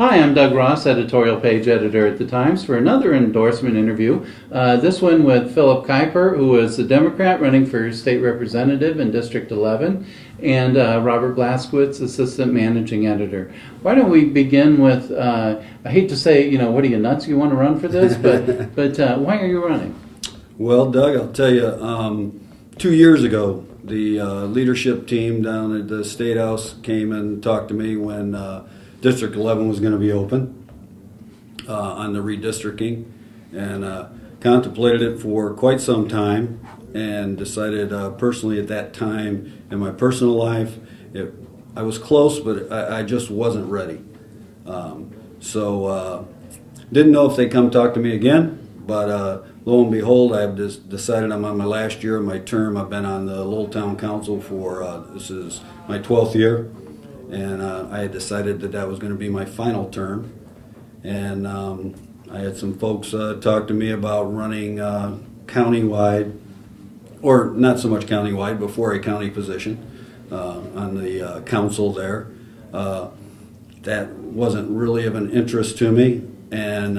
Hi, I'm Doug Ross, editorial page editor at the Times, for another endorsement interview. This one with Phillip Kuiper, who is a Democrat running for state representative in District 11, and Robert Blaskowitz, assistant managing editor. Why don't we begin with, I hate to say, what are you, nuts, you want to run for this? But why are you running? Well, Doug, I'll tell you, 2 years ago, the leadership team down at the State House came and talked to me when District 11 was going to be open on the redistricting, and contemplated it for quite some time and decided personally at that time in my personal life, I was close, but I just wasn't ready. So didn't know if they'd come talk to me again, but lo and behold, I've just decided I'm on my last year of my term. I've been on the Lowell Town Council for, this is my 12th year. And I had decided that was going to be my final term. And I had some folks talk to me about running countywide, or not so much countywide, but for a county position on the council there. That wasn't really of an interest to me. And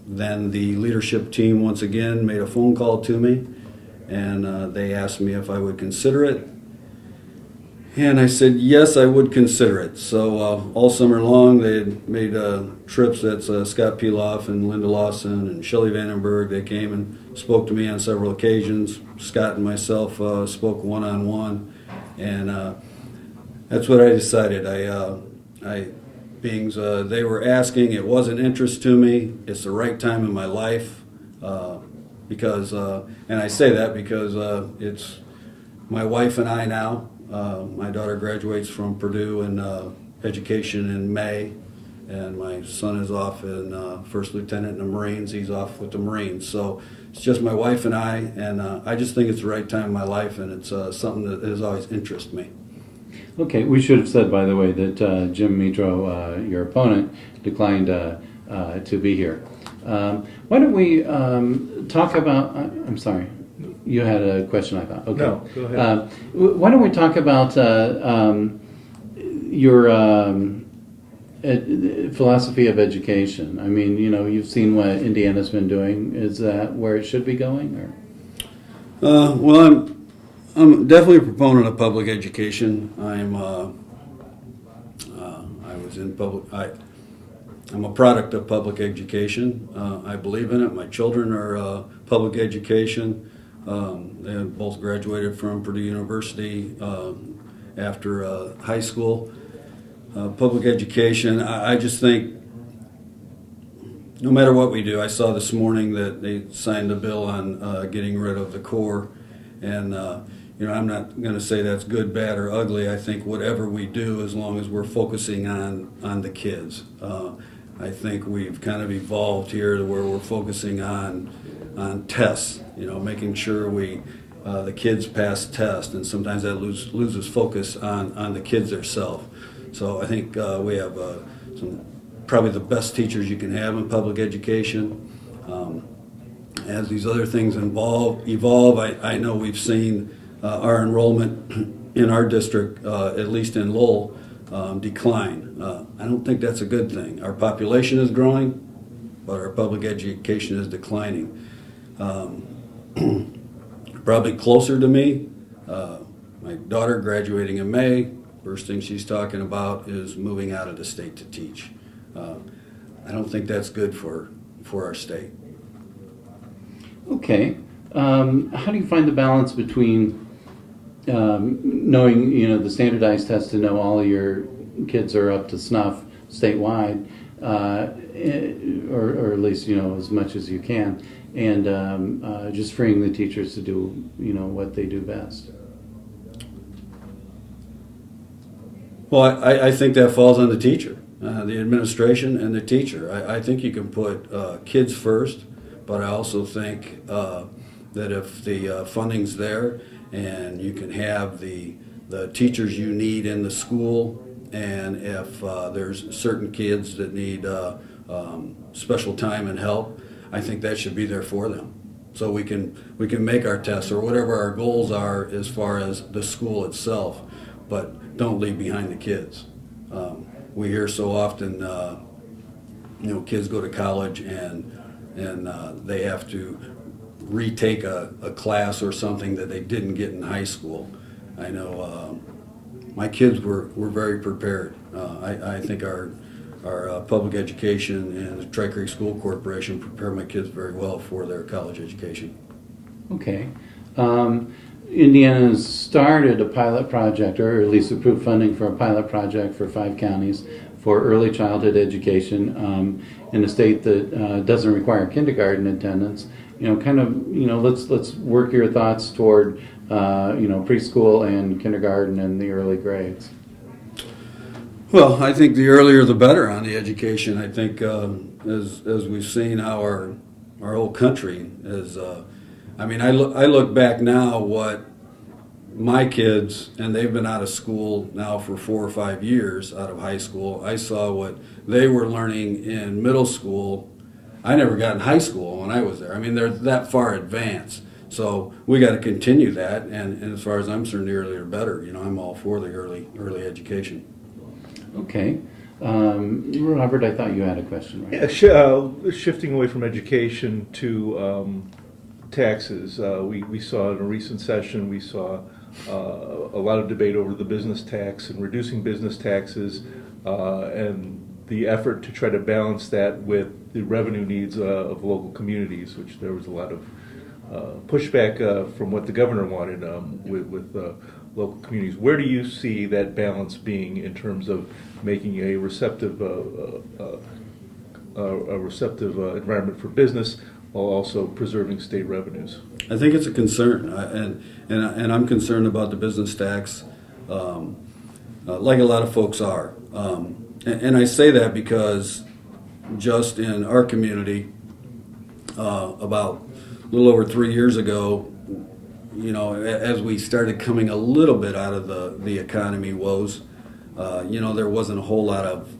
then the leadership team once again made a phone call to me, and they asked me if I would consider it. And I said, yes, I would consider it. So all summer long, they had made trips. That's Scott Peloff and Linda Lawson and Shelley Vandenberg. They came and spoke to me on several occasions. Scott and myself spoke one-on-one. And that's what I decided. They were asking, it was an interest to me. It's the right time in my life. Because, and I say that because it's my wife and I now. My daughter graduates from Purdue in education in May, and my son is off in first lieutenant in the Marines. He's off with the Marines. So it's just my wife and I just think it's the right time in my life, and it's something that has always interested me. Okay, we should have said, by the way, that Jim Mitro, your opponent, declined to be here. Why don't we talk about, I'm sorry. You had a question, I thought. Okay. No, go ahead. Why don't we talk about your philosophy of education? I mean, you've seen what Indiana's been doing. Is that where it should be going, or? Well, I'm definitely a proponent of public education. I'm a product of public education. I believe in it. My children are public education. They both graduated from Purdue University after high school. Public education, I just think no matter what we do, I saw this morning that they signed a bill on getting rid of the core, and I'm not going to say that's good, bad, or ugly. I think whatever we do, as long as we're focusing on the kids. I think we've kind of evolved here to where we're focusing on tests, making sure the kids pass tests, and sometimes that loses focus on the kids themselves. So I think we have probably the best teachers you can have in public education. As these other things evolve, I know we've seen our enrollment in our district, at least in Lowell, decline. I don't think that's a good thing. Our population is growing, but our public education is declining. Probably closer to me, my daughter graduating in May, first thing she's talking about is moving out of the state to teach. I don't think that's good for our state. Okay. How do you find the balance between knowing, the standardized test to know all of your kids are up to snuff statewide, or at least, as much as you can, and just freeing the teachers to do, what they do best? Well, I think that falls on the teacher, the administration and the teacher. I think you can put kids first, but I also think that if the funding's there and you can have the teachers you need in the school, and if there's certain kids that need special time and help, I think that should be there for them. So we can make our tests or whatever our goals are as far as the school itself, but don't leave behind the kids. We hear so often kids go to college and they have to retake a class or something that they didn't get in high school. I know my kids were very prepared. I think our public education and the Tri-Creek School Corporation prepared my kids very well for their college education. Okay. Indiana has started a pilot project, or at least approved funding for a pilot project for 5 counties for early childhood education in a state that doesn't require kindergarten attendance. Let's work your thoughts toward preschool and kindergarten and the early grades. Well, I think the earlier the better on the education. I think as we've seen how our whole country is. I look back now what my kids, and they've been out of school now for 4 or 5 years, out of high school. I saw what they were learning in middle school. I never got in high school when I was there. I mean, they're that far advanced. So we got to continue that, and as far as I'm concerned, the earlier the better. I'm all for the early education. Okay. Robert, I thought you had a question, right? Yeah, shifting away from education to taxes. We saw in a recent session, we saw a lot of debate over the business tax and reducing business taxes and the effort to try to balance that with the revenue needs of local communities, which there was a lot of pushback from what the governor wanted with local communities. Where do you see that balance being in terms of making a receptive environment for business while also preserving state revenues? I think it's a concern, and I'm concerned about the business tax, like a lot of folks are. And I say that because just in our community, about a little over 3 years ago, as we started coming a little bit out of the economy woes, there wasn't a whole lot of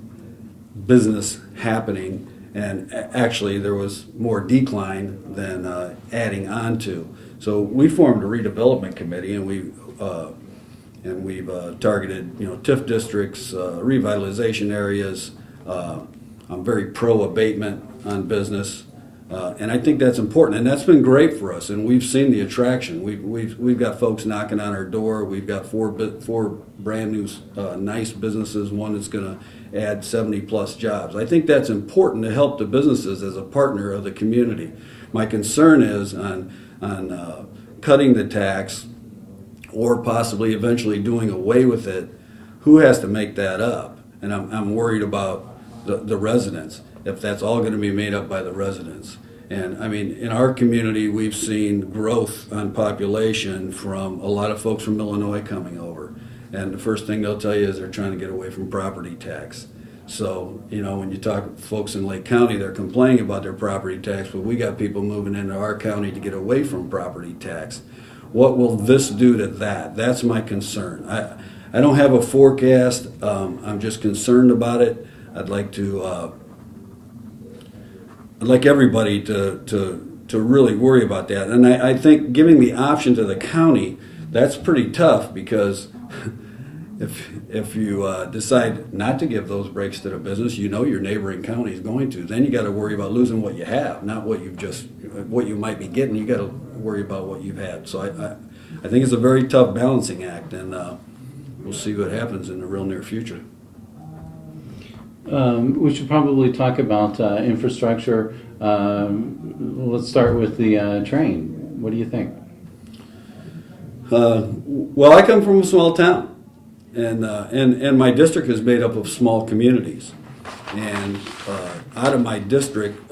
business happening, and actually there was more decline than adding on to. So we formed a redevelopment committee, and we've targeted TIF districts, revitalization areas. I'm very pro abatement on business. And I think that's important, and that's been great for us. And we've seen the attraction. We've got folks knocking on our door. We've got four brand new nice businesses. One that's going to add 70+ jobs. I think that's important to help the businesses as a partner of the community. My concern is on cutting the tax, or possibly eventually doing away with it. Who has to make that up? And I'm worried about the residents, if that's all going to be made up by the residents. And I mean, in our community, we've seen growth on population from a lot of folks from Illinois coming over. And the first thing they'll tell you is they're trying to get away from property tax. So, when you talk to folks in Lake County, they're complaining about their property tax, but we got people moving into our county to get away from property tax. What will this do to that? That's my concern. I don't have a forecast. I'm just concerned about it. I'd like everybody to really worry about that. And I think giving the option to the county, that's pretty tough, because if you decide not to give those breaks to the business, your neighboring county is going to. Then you got to worry about losing what you have, not what you might be getting. You got to worry about what you've had. So I think it's a very tough balancing act, and we'll see what happens in the real near future. We should probably talk about infrastructure. Let's start with the train. What do you think? Well, I come from a small town, and my district is made up of small communities. And out of my district,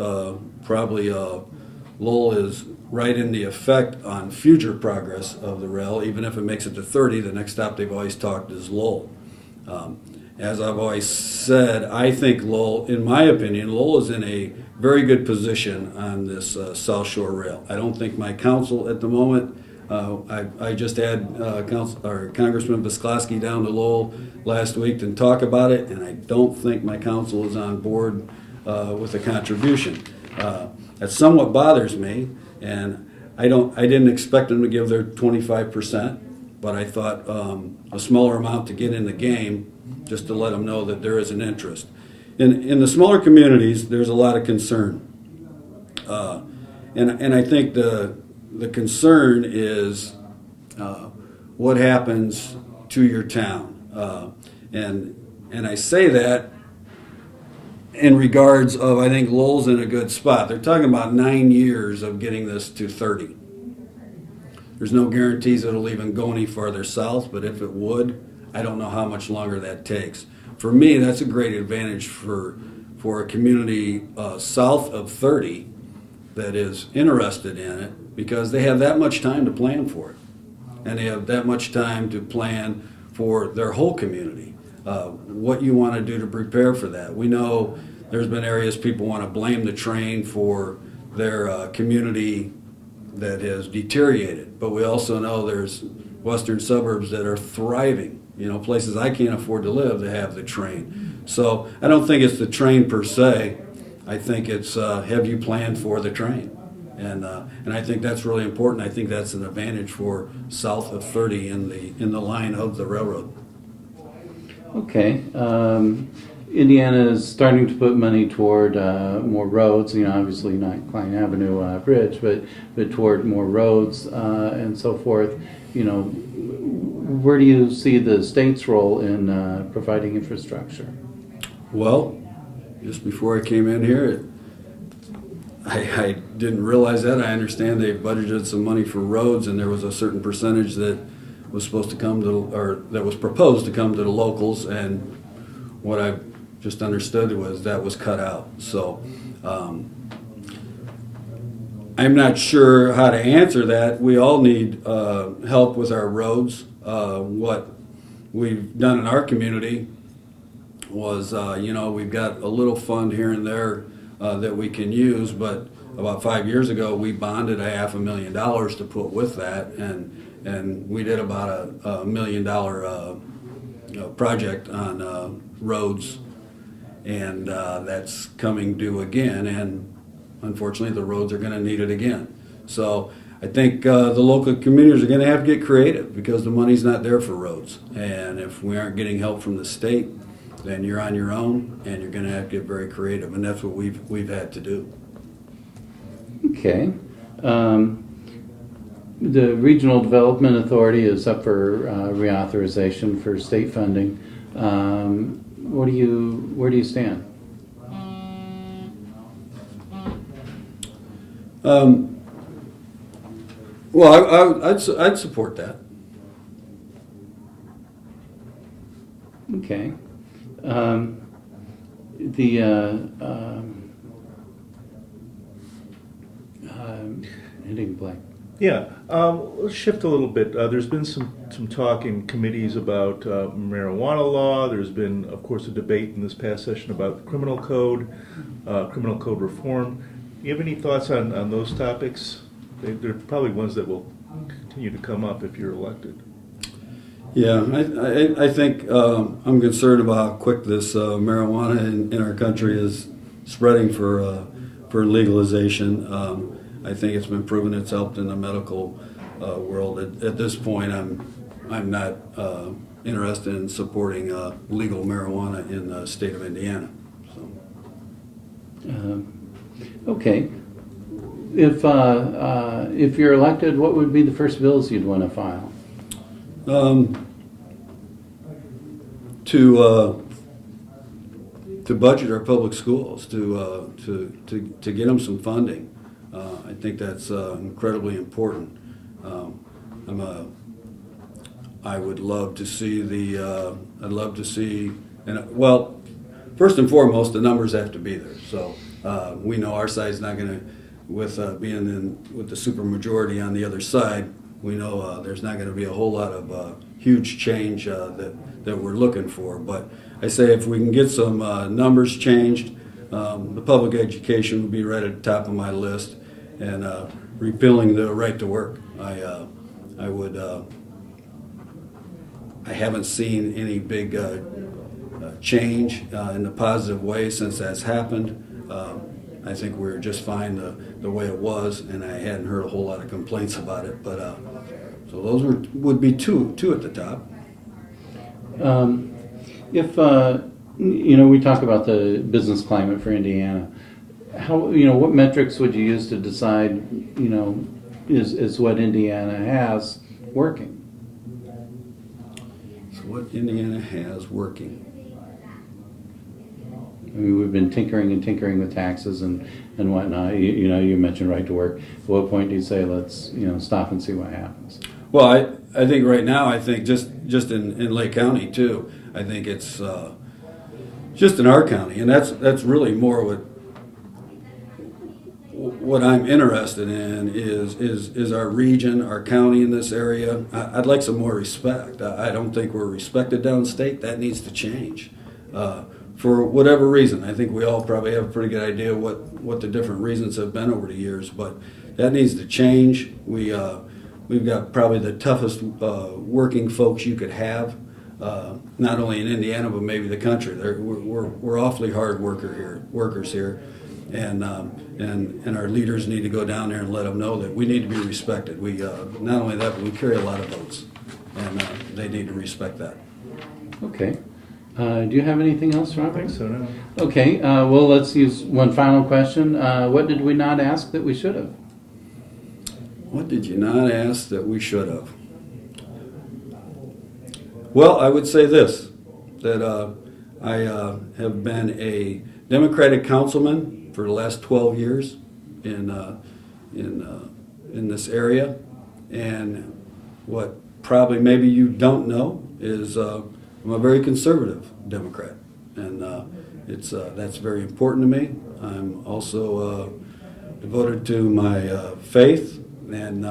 probably Lowell is right in the effect on future progress of the rail. Even if it makes it to 30, the next stop they've always talked is Lowell. As I've always said, I think Lowell, in my opinion, Lowell is in a very good position on this South Shore Rail. I don't think my council at the moment, I just had Congressman Visklosky down to Lowell last week to talk about it, and I don't think my council is on board with a contribution. That somewhat bothers me, and I didn't expect them to give their 25%, but I thought a smaller amount to get in the game, just to let them know that there is an interest. in the smaller communities, there's a lot of concern. And I think the concern is what happens to your town. And I say that in regards of, I think Lowell's in a good spot. They're talking about 9 years of getting this to 30. There's no guarantees it'll even go any farther south, but if it would, I don't know how much longer that takes. For me, that's a great advantage for a community south of 30 that is interested in it, because they have that much time to plan for it. And they have that much time to plan for their whole community. What you want to do to prepare for that. We know there's been areas people want to blame the train for their community that has deteriorated, but we also know there's western suburbs that are thriving, places I can't afford to live that have the train. So I don't think it's the train per se. I think it's have you planned for the train? And I think that's really important. I think that's an advantage for south of 30 in the line of the railroad. Okay. Indiana is starting to put money toward more roads, obviously not Klein Avenue Bridge, but toward more roads and so forth. Where do you see the state's role in providing infrastructure? Well, just before I came in here, I didn't realize that. I understand they budgeted some money for roads, and there was a certain percentage that was supposed to come to, or that was proposed to come to the locals, and what I just understood was that was cut out. So I'm not sure how to answer that. We all need help with our roads. What we've done in our community was, we've got a little fund here and there that we can use, but about 5 years ago we bonded $500,000 to put with that, and we did about a $1 million project on roads, and that's coming due again, and unfortunately the roads are going to need it again. So I think the local communities are going to have to get creative, because the money's not there for roads, and if we aren't getting help from the state, then you're on your own, and you're going to have to get very creative, and that's what we've had to do. Okay. The Regional Development Authority is up for reauthorization for state funding. Where do you stand? Well, I'd support that. Okay. Hitting blank. Yeah, let's shift a little bit. There's been some talk in committees about marijuana law. There's been, of course, a debate in this past session about the criminal code reform. Do you have any thoughts on those topics? They're probably ones that will continue to come up if you're elected. Yeah, I think I'm concerned about how quick this marijuana in our country is spreading for legalization. I think it's been proven it's helped in the medical world. At this point, I'm not interested in supporting legal marijuana in the state of Indiana. So. Okay. If you're elected, what would be the first bills you'd want to file? To budget our public schools, to get them some funding. I think that's incredibly important. I would love to see well, first and foremost, the numbers have to be there. So we know our side's not going to, with being with the supermajority on the other side, we know there's not going to be a whole lot of huge change that we're looking for. But I say if we can get some numbers changed, the public education would be right at the top of my list, and repealing the right to work. I haven't seen any big change in the positive way since that's happened. I think we're just fine the way it was, and I hadn't heard a whole lot of complaints about it. But so those would be two at the top. We talk about the business climate for Indiana. How, what metrics would you use to decide, is what Indiana has working? So what Indiana has working? I mean, we've been tinkering and tinkering with taxes and whatnot. You mentioned right to work. At what point do you say, let's, stop and see what happens? Well, I think right now, I think just in Lake County too, I think it's just in our county, and that's really more what I'm interested in is our region, our county in this area. I'd like some more respect. I don't think we're respected downstate. That needs to change. For whatever reason, I think we all probably have a pretty good idea what the different reasons have been over the years, but that needs to change. We've got probably the toughest working folks you could have, not only in Indiana but maybe the country. We're awfully hard workers here, and our leaders need to go down there and let them know that we need to be respected. We not only that, but we carry a lot of votes, and they need to respect that. Okay. Do you have anything else, Robert? I think so, no. Okay, well, let's use one final question. What did we not ask that we should have? What did you not ask that we should have? Well, I would say this, that I have been a Democratic councilman for the last 12 years in this area, and what probably maybe you don't know is I'm a very conservative Democrat, and that's very important to me. I'm also devoted to my faith, and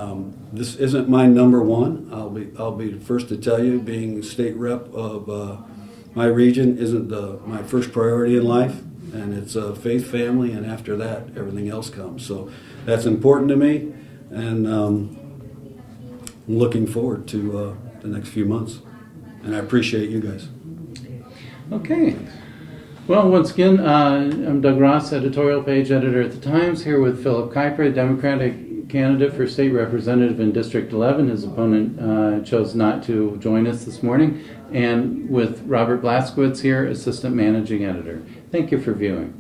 this isn't my number one. I'll be the first to tell you, being state rep of my region isn't my first priority in life, and it's faith, family, and after that, everything else comes. So that's important to me, and I'm looking forward to the next few months. And I appreciate you guys. Okay. Well, once again, I'm Doug Ross, editorial page editor at the Times, here with Phillip Kuiper, Democratic candidate for state representative in District 11. His opponent chose not to join us this morning. And with Robert Blaskowitz here, assistant managing editor. Thank you for viewing.